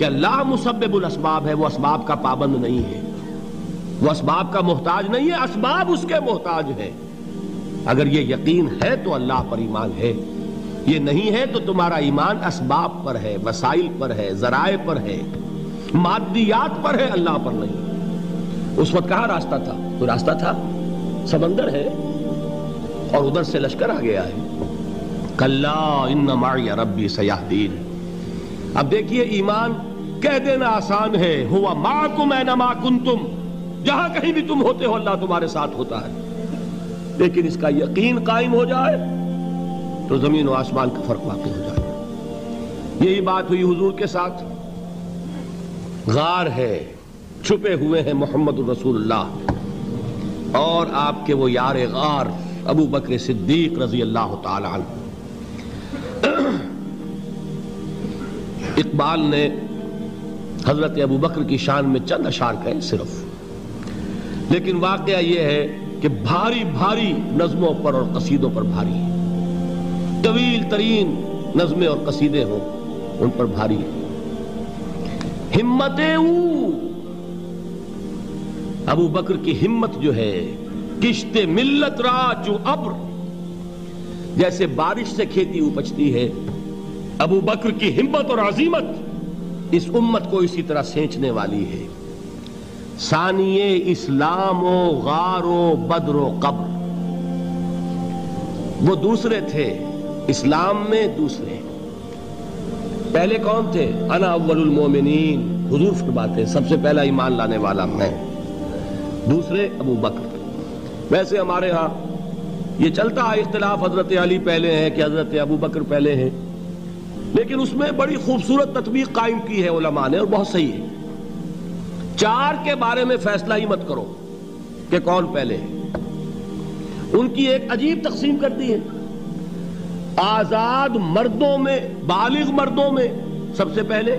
کہ اللہ مسبب الاسباب ہے، وہ اسباب کا پابند نہیں ہے، وہ اسباب کا محتاج نہیں ہے، اسباب اس کے محتاج ہے۔ اگر یہ یقین ہے تو اللہ پر ایمان ہے، یہ نہیں ہے تو تمہارا ایمان اسباب پر ہے، وسائل پر ہے، ذرائع پر ہے، مادیات پر ہے، اللہ پر نہیں۔ اس وقت کہاں راستہ تھا؟ کوئی راستہ تھا؟ سمندر ہے اور ادھر سے لشکر آ گیا ہے۔ کلا ان معی ربی سیہدین۔ اب دیکھیے ایمان کہہ دینا آسان ہے، ہوا معکم اینما کنتم، جہاں کہیں بھی تم ہوتے ہو اللہ تمہارے ساتھ ہوتا ہے، لیکن اس کا یقین قائم ہو جائے تو زمین و آسمان کا فرق واقع ہو جائے۔ یہی بات ہوئی حضور کے ساتھ۔ غار ہے، چھپے ہوئے ہیں محمد الرسول اللہ اور آپ کے وہ یار غار ابو بکر صدیق رضی اللہ تعالی عنہ۔ اقبال نے حضرت ابو بکر کی شان میں چند اشعار کہے صرف، لیکن واقعہ یہ ہے کہ بھاری بھاری نظموں پر اور قصیدوں پر بھاری ہے، طویل ترین نظمیں اور قصیدے ہوں ان پر بھاری ہے۔ ہمتیں ابو بکر کی ہمت جو ہے، کشت ملت را جو ابر، جیسے بارش سے کھیتی اپجتی ہے، ابو بکر کی ہمت اور عزیمت اس امت کو اسی طرح سینچنے والی ہے۔ ثانیے اسلام و غار و بدر و قبر، وہ دوسرے تھے اسلام میں، دوسرے پہلے کون تھے؟ انا اول المومنین، حضور فرماتے سب سے پہلا ایمان لانے والا میں، دوسرے ابو بکر۔ ویسے ہمارے ہاں یہ چلتا ہے اختلاف، حضرت علی پہلے ہیں کہ حضرت ابو بکر پہلے ہیں، لیکن اس میں بڑی خوبصورت تطبیق قائم کی ہے علماء نے اور بہت صحیح ہے۔ چار کے بارے میں فیصلہ ہی مت کرو کہ کون پہلے ہے، ان کی ایک عجیب تقسیم کر دی ہے۔ آزاد مردوں میں، بالغ مردوں میں سب سے پہلے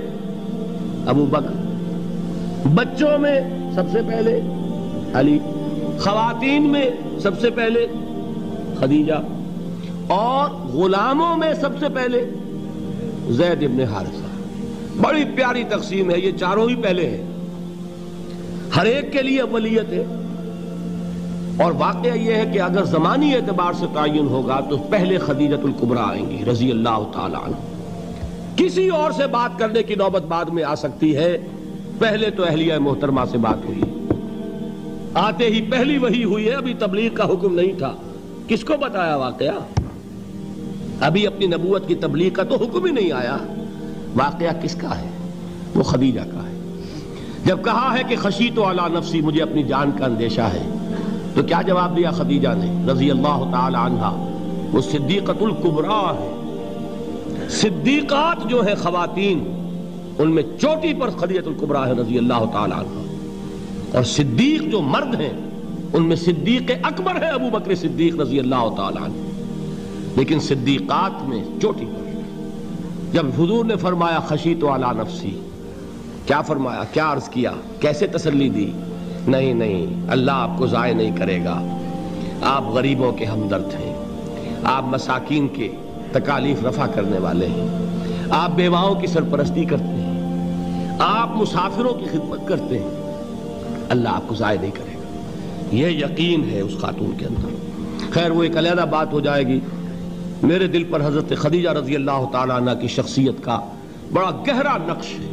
ابو بکر، بچوں میں سب سے پہلے علی، خواتین میں سب سے پہلے خدیجہ، اور غلاموں میں سب سے پہلے زید ابن حارثہ۔ بڑی پیاری تقسیم ہے، یہ چاروں ہی پہلے ہیں، ہر ایک کے لیے اولیت ہے۔ اور واقعہ یہ ہے کہ اگر زمانی اعتبار سے تعین ہوگا تو پہلے خدیجۃ الکبریٰ آئیں گی رضی اللہ تعالی عنہ، کسی اور سے بات کرنے کی نوبت بعد میں آ سکتی ہے، پہلے تو اہلیہ محترمہ سے بات ہوئی، آتے ہی پہلی وحی ہوئی ہے، ابھی تبلیغ کا حکم نہیں تھا۔ کس کو بتایا واقعہ؟ ابھی اپنی نبوت کی تبلیغ کا تو حکم ہی نہیں آیا۔ واقعہ کس کا ہے؟ وہ خدیجہ کا ہے۔ جب کہا ہے کہ خشیت علی نفسی، مجھے اپنی جان کا اندیشہ ہے، تو کیا جواب دیا خدیجہ نے رضی اللہ تعالی عنہا؟ وہ صدیقۃ الکبریٰ ہے۔ صدیقات جو ہیں خواتین، ان میں چوٹی پر خدیجۃ الکبریٰ ہے رضی اللہ تعالی عنہا، اور صدیق جو مرد ہیں ان میں صدیق اکبر ہے ابو بکر صدیق رضی اللہ تعالی عنہ، لیکن صدیقات میں چوٹی پر۔ جب حضور نے فرمایا خشیت علی نفسی، کیا فرمایا؟ کیا عرض کیا؟ کیسے تسلی دی؟ نہیں نہیں، اللہ آپ کو ضائع نہیں کرے گا، آپ غریبوں کے ہمدرد ہیں، آپ مساکین کے تکالیف رفع کرنے والے ہیں، آپ بیواؤں کی سرپرستی کرتے ہیں، آپ مسافروں کی خدمت کرتے ہیں، اللہ آپ کو ضائع نہیں کرے گا۔ یہ یقین ہے اس خاتون کے اندر۔ خیر وہ ایک علیحدہ بات ہو جائے گی۔ میرے دل پر حضرت خدیجہ رضی اللہ تعالیٰ عنہ کی شخصیت کا بڑا گہرا نقش ہے،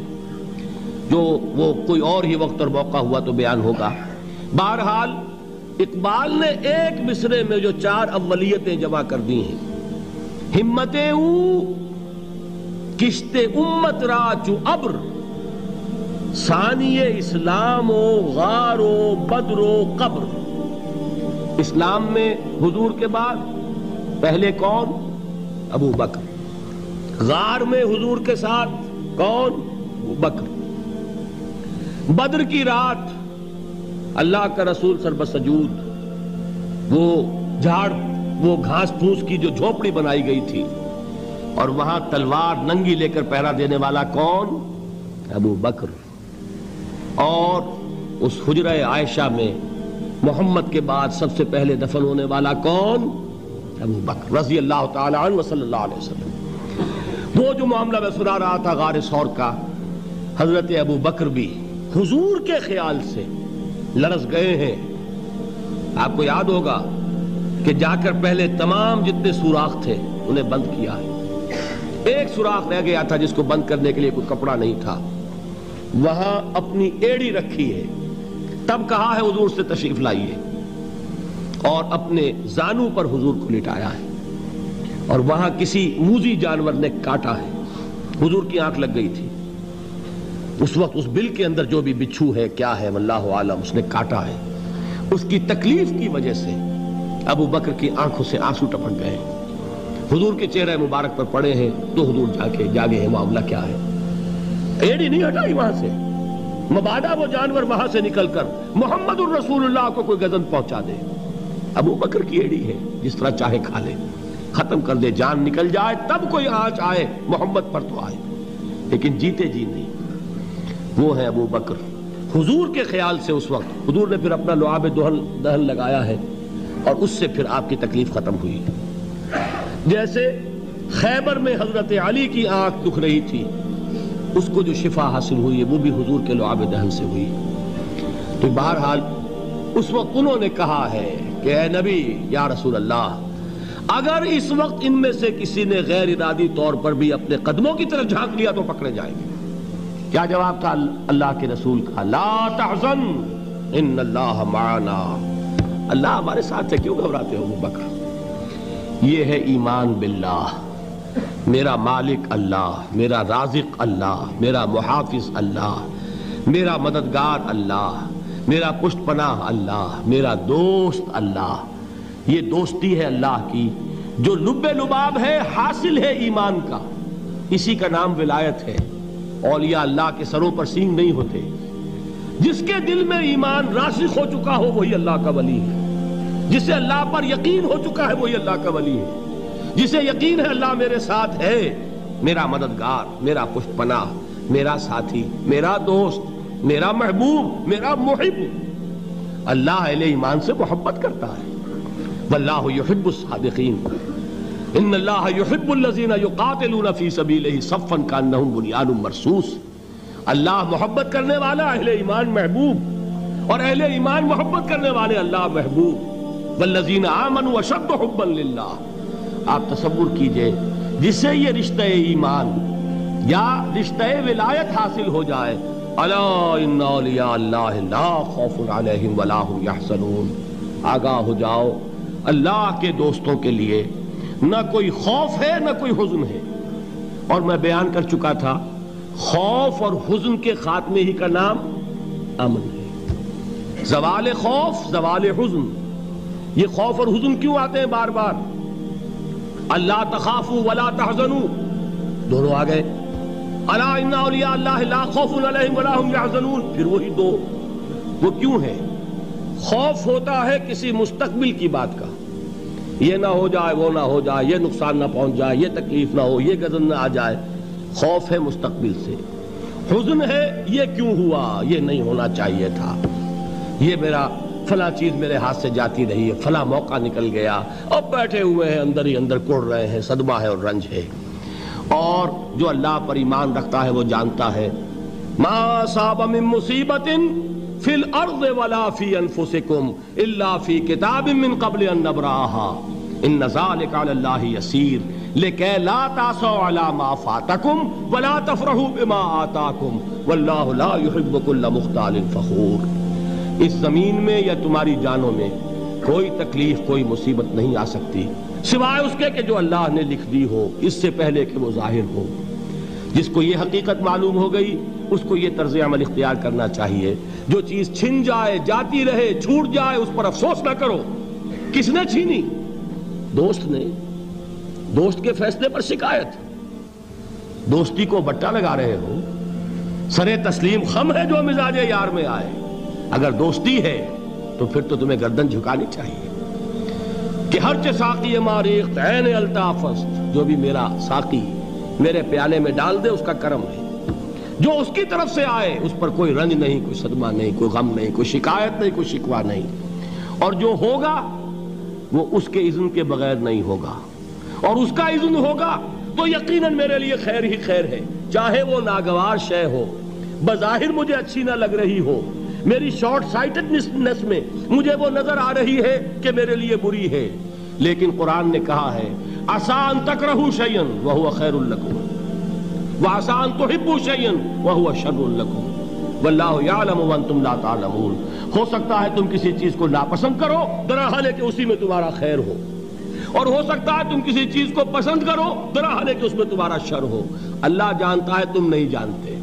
جو وہ کوئی اور ہی وقت اور موقع ہوا تو بیان ہوگا۔ بہرحال اقبال نے ایک مصرے میں جو چار اولیتیں جمع کر دی ہیں، ہمتیں کشت امت را چو ابر، ثانی اسلام و غار و بدر و قبر۔ اسلام میں حضور کے بعد پہلے کون؟ ابو بکر۔ غار میں حضور کے ساتھ کون؟ ابو بکر۔ بدر کی رات اللہ کا رسول سربسجود، وہ جھاڑ، وہ گھاس پھوس کی جو جھوپڑی بنائی گئی تھی، اور وہاں تلوار ننگی لے کر پہرا دینے والا کون؟ ابو بکر۔ اور اس حجرہ عائشہ میں محمد کے بعد سب سے پہلے دفن ہونے والا کون؟ ابو بکر رضی اللہ تعالی عنہ صلی اللہ علیہ وسلم۔ وہ جو معاملہ میں سنا رہا تھا غار ثور کا، حضرت ابو بکر بھی حضور کے خیال سے لرز گئے ہیں. آپ کو یاد ہوگا کہ جا کر پہلے تمام جتنے سوراخ تھے انہیں بند کیا ہے. ایک سوراخ رہ گیا تھا جس کو بند کرنے کے لیے کوئی کپڑا نہیں تھا. وہاں اپنی ایڑی رکھی ہے. تب کہا ہے حضور سے تشریف لائیے, اور اپنے زانو پر حضور کو لٹایا ہے. اور وہاں کسی موذی جانور نے کاٹا ہے. حضور کی آنکھ لگ گئی تھی. اس وقت اس بل کے اندر جو بھی بچھو ہے کیا ہے واللہ عالم, اس نے کاٹا ہے. اس کی تکلیف کی وجہ سے ابو بکر کی آنکھوں سے آنسو ٹپک گئے. حضور کے چہرے مبارک پر پڑے ہیں تو حضور جاگے ہیں معاملہ کیا ہے. ایڑی نہیں ہٹائی وہاں سے, مبادا وہ جانور وہاں سے نکل کر محمد الرسول اللہ کو کوئی گزن پہنچا دے. ابو بکر کی ایڑی ہے, جس طرح چاہے کھا لے, ختم کر دے, جان نکل جائے تب کوئی آنچ آئے محمد پر تو آئے, لیکن جیتے جی نہیں. وہ ہے ابو بکر. حضور کے خیال سے اس وقت حضور نے پھر اپنا لعاب دہن لگایا ہے, اور اس سے پھر آپ کی تکلیف ختم ہوئی. جیسے خیبر میں حضرت علی کی آنکھ دکھ رہی تھی, اس کو جو شفا حاصل ہوئی ہے وہ بھی حضور کے لعاب دہن سے ہوئی. تو بہرحال اس وقت انہوں نے کہا ہے کہ اے نبی یا رسول اللہ, اگر اس وقت ان میں سے کسی نے غیر ارادی طور پر بھی اپنے قدموں کی طرف جھانک لیا تو پکڑے جائیں گے. کیا جواب تھا اللہ کے رسول کا؟ لا تحزن ان اللہ معنا, اللہ ہمارے ساتھ ہے, کیوں گھبراتے ہو ابو بکر. یہ ہے ایمان باللہ, میرا مالک اللہ, میرا رازق اللہ, میرا محافظ اللہ, میرا مددگار اللہ, میرا پشت پناہ اللہ, میرا دوست اللہ. یہ دوستی ہے اللہ کی جو لب لباب ہے, حاصل ہے ایمان کا. اسی کا نام ولایت ہے. اولیاء اللہ کے سروں پر سینگ نہیں ہوتے. جس کے دل میں ایمان راسخ ہو چکا ہو وہی اللہ کا ولی ہے. جسے اللہ پر یقین ہو چکا ہے وہی اللہ کا ولی ہے. جسے یقین ہے اللہ میرے ساتھ ہے, میرا مددگار, میرا پشت پناہ, میرا ساتھی, میرا دوست, میرا محبوب, میرا محب. اللہ اہل ایمان سے محبت کرتا ہے. واللہ یحب الصادقین, ان اللہ یحب الذین یقاتلون فی سبیلہ صفا کانہم بنیان مرصوص. اللہ محبت کرنے والا, اہل ایمان محبوب, اور اہل ایمان محبت کرنے والے اللہ محبوب. والذین آمنوا اشد حبا للہ. آپ تصور کیجئے جسے یہ رشتہ ایمان یا رشتہ ولایت حاصل ہو جائے, الا ان اولیاء اللہ لا خوف علیہم ولا هم یحزنون. آگاہ ہو جاؤ, اللہ کے دوستوں کے لیے نہ کوئی خوف ہے نہ کوئی حزن ہے. اور میں بیان کر چکا تھا, خوف اور حزن کے خاتمے ہی کا نام امن ہے. زوال خوف, زوال حزن. یہ خوف اور حزن کیوں آتے ہیں بار بار؟ اللہ تخافوا ولا تحزنوا, دونوں آ گئے. الا ان اولیاء اللہ لا خوف علیہم ولا هم یحزنون, پھر وہی دو. وہ کیوں ہے؟ خوف ہوتا ہے کسی مستقبل کی بات کا, یہ نہ ہو جائے, وہ نہ ہو جائے, یہ نقصان نہ پہنچ جائے, یہ تکلیف نہ ہو, یہ غضب نہ آ جائے. خوف ہے مستقبل سے. حزن ہے یہ کیوں ہوا, یہ نہیں ہونا چاہیے تھا, یہ میرا فلاں چیز میرے ہاتھ سے جاتی رہی ہے, فلاں موقع نکل گیا, اب بیٹھے ہوئے ہیں اندر ہی اندر کڑ رہے ہیں, صدمہ ہے اور رنج ہے. اور جو اللہ پر ایمان رکھتا ہے وہ جانتا ہے ما اصاب من مصیبت فی الارض ولا فی انفسکم الا فی کتاب من قبل ان نبرأها ان ذلک علی اللہ یسیر لکی لا تعصوا علی ما فاتکم ولا تفرحوا بما آتاکم واللہ لا يحب كل مختال فخور. اس زمین میں یا تمہاری جانوں میں کوئی تکلیف, کوئی مصیبت نہیں آ سکتی سوائے اس کے کہ جو اللہ نے لکھ دی ہو, اس سے پہلے کہ وہ ظاہر ہو. جس کو یہ حقیقت معلوم ہو گئی اس کو یہ طرز عمل اختیار کرنا چاہیے. جو چیز چھن جائے, جاتی رہے, چھوٹ جائے, اس پر افسوس نہ کرو. کس نے چھینی؟ دوست نے. دوست کے فیصلے پر شکایت. دوستی کو بٹا لگا رہے ہو, سرے تسلیم خم ہے جو مزاج یار میں آئے. اگر دوستی ہے تو پھر تو تمہیں گردن جھکانی چاہیے کہ ہر چہ ساقی ماریخت عین الطافست, جو بھی میرا ساقی میرے پیالے میں ڈال دے اس کا کرم ہے. جو اس کی طرف سے آئے اس پر کوئی رنج نہیں, کوئی صدمہ نہیں, کوئی غم نہیں, کوئی شکایت نہیں, کوئی شکوہ نہیں. اور جو ہوگا وہ اس کے اذن کے بغیر نہیں ہوگا, اور اس کا اذن ہوگا تو یقیناً میرے لیے خیر ہی خیر ہے, چاہے وہ ناگوار شے ہو, بظاہر مجھے اچھی نہ لگ رہی ہو، میری شارٹ سائٹڈنس میں مجھے وہ نظر آ رہی ہے کہ میرے لیے بری ہے، لیکن قرآن نے کہا ہے عَسَىٰ أَن تَكْرَهُوا شَيْئًا وَهُوَ خَيْرٌ لَكُمْ وَعَسَىٰ أَن تُحِبُّوا شَيْئًا وَهُوَ شَرٌّ لَكُمْ وَاللَّهُ يَعْلَمُ وَأَنْتُمْ لَا تَعْلَمُونَ۔ ہو سکتا ہے تم کسی چیز کو ناپسند کرو درحال ہے کہ اسی میں تمہارا خیر ہو، اور ہو سکتا ہے تم کسی چیز کو پسند کرو درحال ہے کہ اس میں تمہارا شر ہو۔ اللہ جانتا ہے، تم نہیں جانتے۔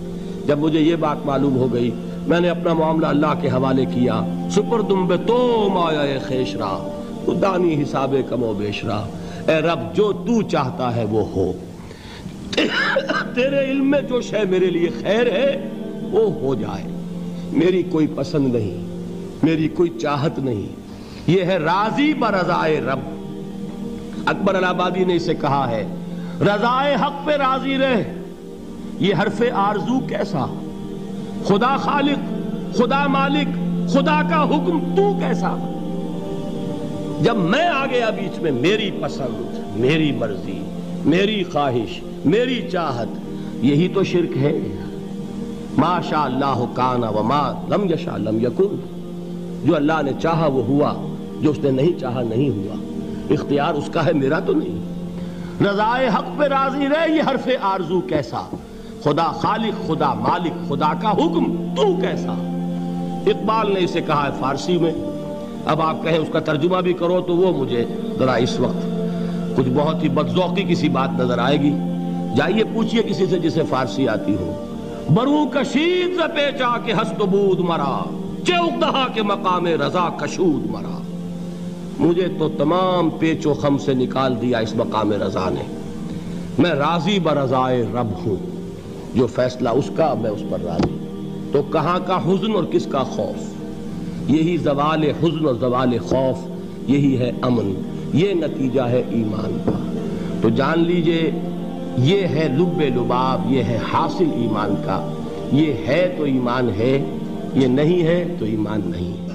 جب مجھے یہ بات معلوم ہو گئی، میں نے اپنا معاملہ اللہ کے حوالے کیا۔ سپردم بے تو مایا خیش را دانی حساب کم و بیش را، اے رب جو تو چاہتا ہے وہ ہو، تیرے علم میں جو شے میرے لیے خیر ہے وہ ہو جائے، میری کوئی پسند نہیں، میری کوئی چاہت نہیں، یہ ہے راضی برضائے رب۔ اکبر الہٰبادی نے اسے کہا ہے رضائے حق پہ راضی رہ، یہ حرف آرزو کیسا، خدا خالق، خدا مالک، خدا کا حکم تو کیسا۔ جب میں آ گیا بیچ میں، میری پسند، میری مرضی، میری خواہش، میری چاہت، یہی تو شرک ہے۔ ما شاء اللہ کان وما لم یشاء لم یکن، جو اللہ نے چاہا وہ ہوا، جو اس نے نہیں چاہا نہیں ہوا، اختیار اس کا ہے، میرا تو نہیں۔ رضائے حق پہ راضی رہ، یہ حرف آرزو کیسا، خدا خالق، خدا مالک، خدا کا حکم تو کیسا۔ اقبال نے اسے کہا ہے فارسی میں، اب آپ کہیں اس کا ترجمہ بھی کرو تو وہ مجھے ذرا اس وقت کچھ بہت ہی بدذوقی کسی بات نظر آئے گی۔ جائیے پوچھئے کسی سے جسے فارسی آتی ہو۔ برو کشید ز پیچا کے ہست بود مرا، چے اقدہا کے مقام رضا کشود مرا۔ مجھے تو تمام پیچ و خم سے نکال دیا اس مقام رضا نے، میں راضی برضائے رب ہوں، جو فیصلہ اس کا میں اس پر راضی۔ تو کہاں کا حزن اور کس کا خوف، یہی زوال حزن اور زوال خوف، یہی ہے امن، یہ نتیجہ ہے ایمان کا۔ تو جان لیجئے یہ ہے لب لباب، یہ ہے حاصل ایمان کا، یہ ہے تو ایمان ہے، یہ نہیں ہے تو ایمان نہیں ہے۔